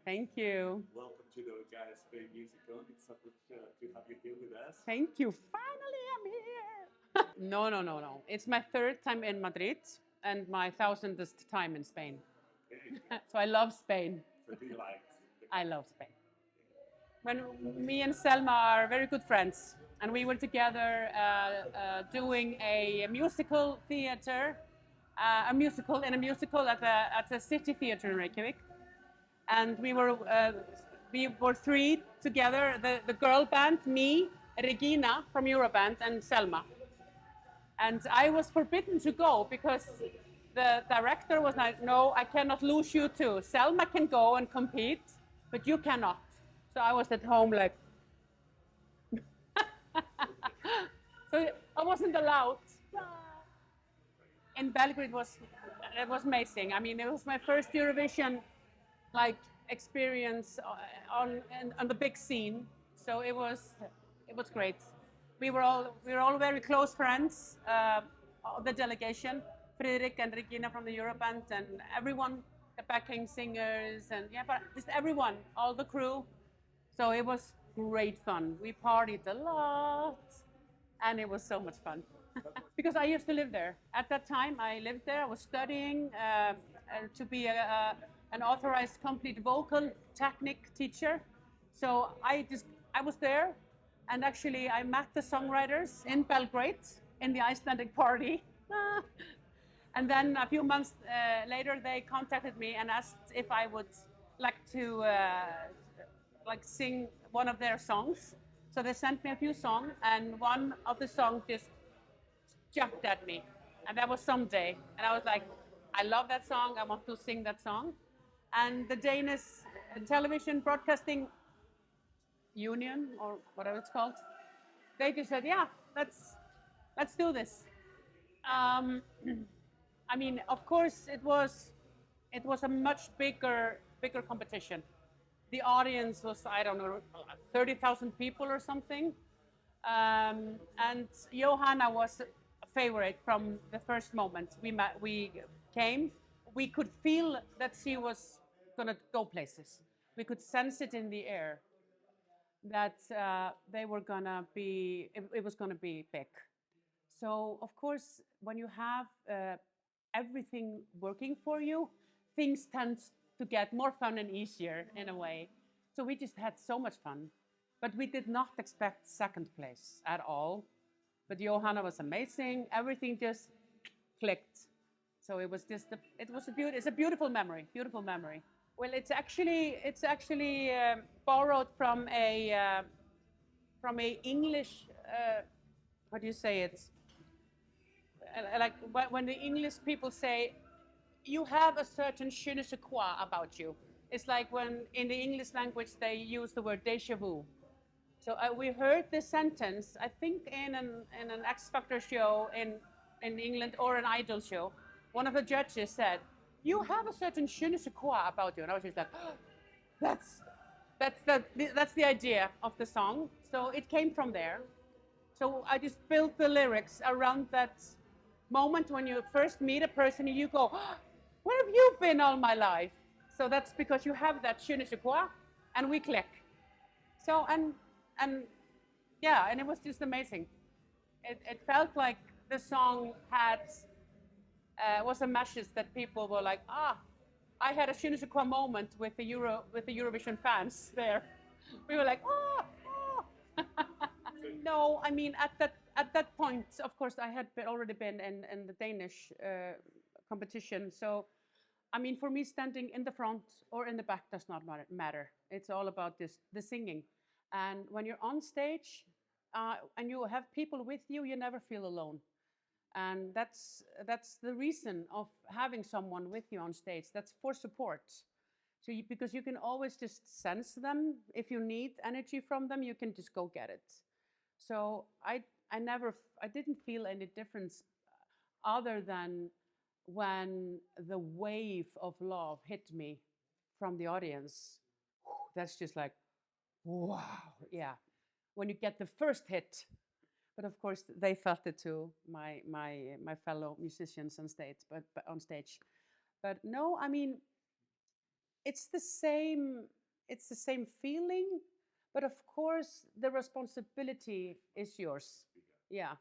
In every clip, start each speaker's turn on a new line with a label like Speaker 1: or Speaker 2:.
Speaker 1: Thank you.
Speaker 2: Welcome to the OGAE Spain Music On. It's a pleasure to have you here with us.
Speaker 1: Thank you. Finally, I'm here. No. It's my third time in Madrid and my 1000th time in Spain.
Speaker 2: Okay.
Speaker 1: So I love Spain.
Speaker 2: So do you like?
Speaker 1: I love Spain. When me and Selma are very good friends, and we were together doing a musical theater, a musical at the City Theater in Reykjavik, and we were three together: the girl band, me, Regina from Euroband, and Selma. And I was forbidden to go because the director was like, "No, I cannot lose you two. Selma can go and compete, but you cannot." So I was at home like, so I wasn't allowed. In Belgrade it was amazing. I mean, it was my first Eurovision like experience on the big scene. So it was great. We were all very close friends. The delegation, Friedrich and Regina from the Euroband, and everyone, the backing singers, and yeah, but just everyone, all the crew. So it was great fun. We partied a lot, and it was so much fun. Because I used to live there. At that time, I lived there. I was studying to be an authorized complete vocal technique teacher. So I was there, and actually I met the songwriters in Belgrade in the Icelandic party. And then a few months later, they contacted me and asked if I would like to sing one of their songs. So they sent me a few songs, and one of the songs just jumped at me, and that was Someday. And I was like, I love that song. I want to sing that song. And the Danish Television Broadcasting Union, or whatever it's called, they just said, yeah, let's do this. I mean, of course, it was a much bigger competition. The audience was, I don't know, 30,000 people or something. And Johanna was a favorite from the first moment we came. We could feel that she was gonna go places. We could sense it in the air that they were gonna be. It was gonna be big. So of course, when you have everything working for you, things tend to get more fun and easier in a way. So we just had so much fun, but we did not expect second place at all. But Johanna was amazing. Everything just clicked. So it was just it's a beautiful memory. Beautiful memory. Well, it's actually borrowed from a English. How do you say it? Like when the English people say, you have a certain je ne sais quoi about you. It's like when in the English language they use the word déjà vu. So we heard this sentence, I think in an X Factor show in England or an Idol show. One of the judges said, you have a certain je ne sais quoi about you. And I was just like, oh, that's the idea of the song. So it came from there. So I just built the lyrics around that moment when you first meet a person and you go, oh, where have you been all my life? So that's because you have that je ne sais quoi, and we click. So and yeah, and it was just amazing. It felt like the song was a message that people were like, I had a je ne sais quoi moment with the Eurovision fans there. We were like, oh. No, I mean at that point, of course, I had already been in the Danish competition. So, I mean, for me, standing in the front or in the back does not matter. It's all about the singing. And when you're on stage and you have people with you, you never feel alone. And that's the reason of having someone with you on stage. That's for support. So because you can always just sense them. If you need energy from them, you can just go get it. So I didn't feel any difference other than when the wave of love hit me from the audience. That's just like, wow, yeah. When you get the first hit, but of course they felt it too, my fellow musicians on stage. But no, I mean, it's the same it's the same feeling, but of course the responsibility is yours. Yeah.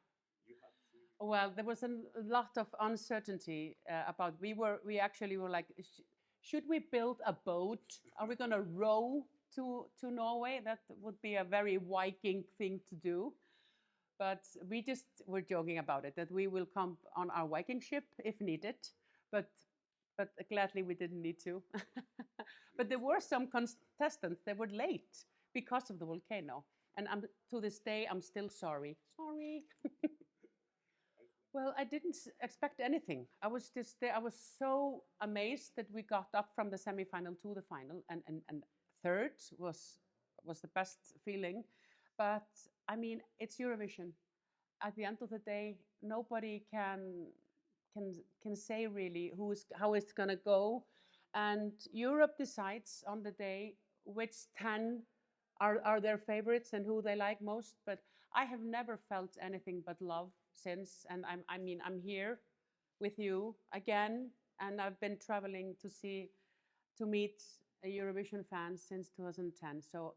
Speaker 1: Well, there was a lot of uncertainty about. We actually were like, should we build a boat? Are we going to row to Norway? That would be a very Viking thing to do. But we just were joking about it, that we will come on our Viking ship if needed. But gladly we didn't need to. But there were some contestants that were late because of the volcano. And to this day, I'm still sorry. Sorry. Well, I didn't expect anything. I was just there. I was so amazed that we got up from the semifinal to the final, and third was the best feeling. But I mean, it's Eurovision. At the end of the day, nobody can say really how it's gonna go, and Europe decides on the day which 10 are their favorites and who they like most. But I have never felt anything but love since, and I'm here with you again, and I've been traveling to meet a Eurovision fans since 2010. So,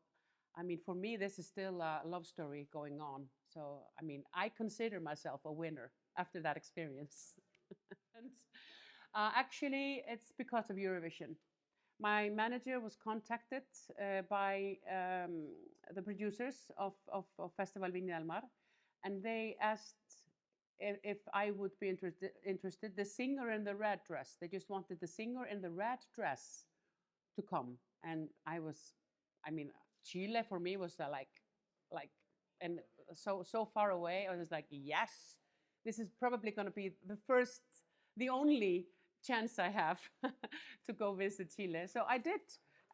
Speaker 1: I mean, for me, this is still a love story going on. So, I mean, I consider myself a winner after that experience. And actually, it's because of Eurovision. My manager was contacted by the producers of Festival Viña del Mar, and they asked if I would be interested. The singer in the red dress. They just wanted the singer in the red dress to come, and I mean, Chile for me was like, and so far away. I was like, yes, this is probably going to be the only chance I have to go visit Chile. So I did,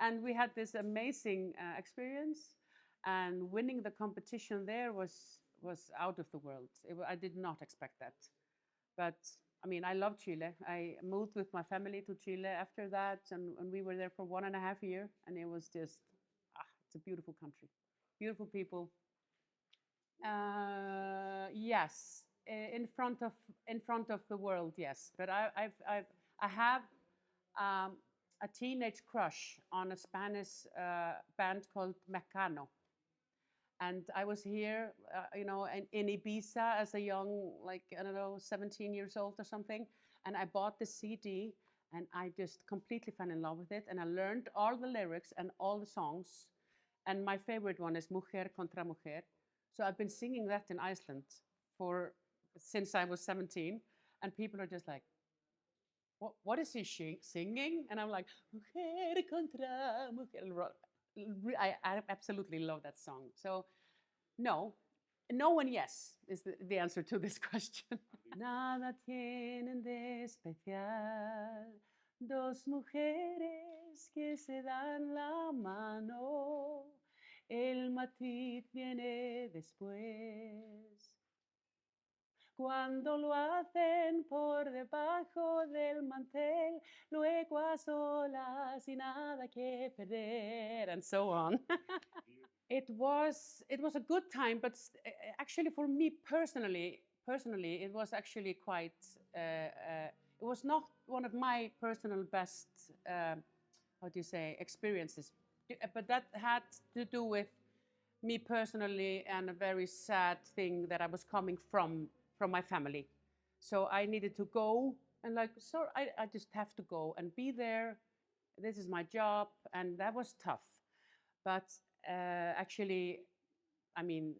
Speaker 1: and we had this amazing experience, and winning the competition there was out of the world. I did not expect that, but I mean, I love Chile. I moved with my family to Chile after that, and we were there for 1.5 years, and it was just, it's a beautiful country, beautiful people. Yes, in front of the world, yes. But I have a teenage crush on a Spanish band called Mecano. And I was here, in Ibiza as a young, like, I don't know, 17 years old or something. And I bought the CD, and I just completely fell in love with it. And I learned all the lyrics and all the songs. And my favorite one is Mujer contra Mujer. So I've been singing that in Iceland since I was 17. And people are just like, what is he singing? And I'm like, Mujer contra Mujer. I absolutely love that song. So no and yes is the answer to this question. Nada tienen de especial dos mujeres que se dan la mano. El matiz viene después. Cuando lo hacen por debajo del mantel, luego a solas y nada que perder, and so on. It was a good time, but actually for me personally, it was actually quite. It was not one of my personal best, how do you say, experiences, but that had to do with me personally and a very sad thing that I was coming from my family. So I needed to go, and like, so I just have to go and be there. This is my job, and that was tough. But actually, I mean,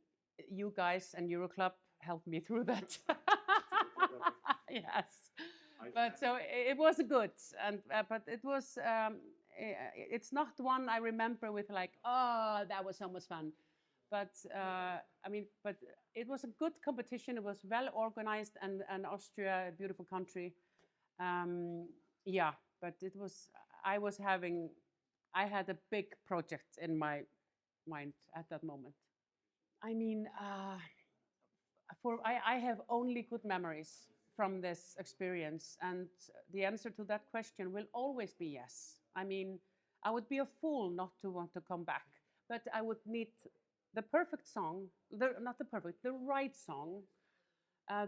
Speaker 1: you guys and Euroclub helped me through that. Yes, but so it was good, and but it was. It's not one I remember with like, oh, that was so much fun. But I mean, but it was a good competition. It was well organized, and Austria, a beautiful country. Yeah, but it was. I had a big project in my mind at that moment. I mean, I have only good memories from this experience, and the answer to that question will always be yes. I mean, I would be a fool not to want to come back, but I would need the perfect song, not the perfect, the right song,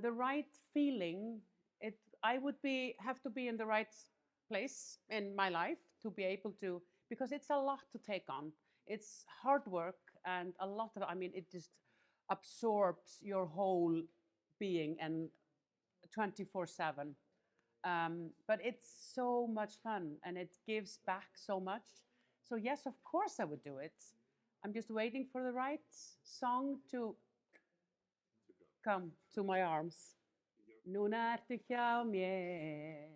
Speaker 1: the right feeling. I would have to be in the right place in my life to be able to because it's a lot to take on. It's hard work and a lot of, I mean, it just absorbs your whole being and 24/7. But it's so much fun and it gives back so much. So yes, of course I would do it. I'm just waiting for the right song to come to my arms. Núna ertu hjá mér,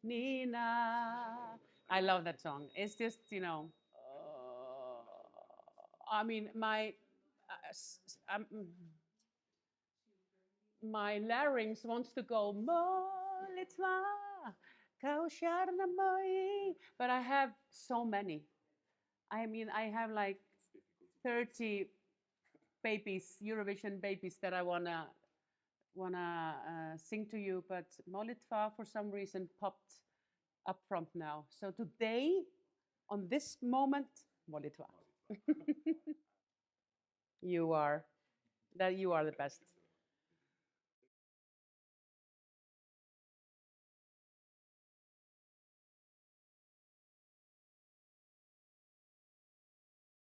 Speaker 1: Nina. I love that song. It's just, you know, I mean, my larynx wants to go molitva, kausharna moi, but I have so many. I mean, I have like 30 babies, Eurovision babies that I wanna sing to you, but molitva for some reason popped up front now. So today, on this moment, molitva. You are the best.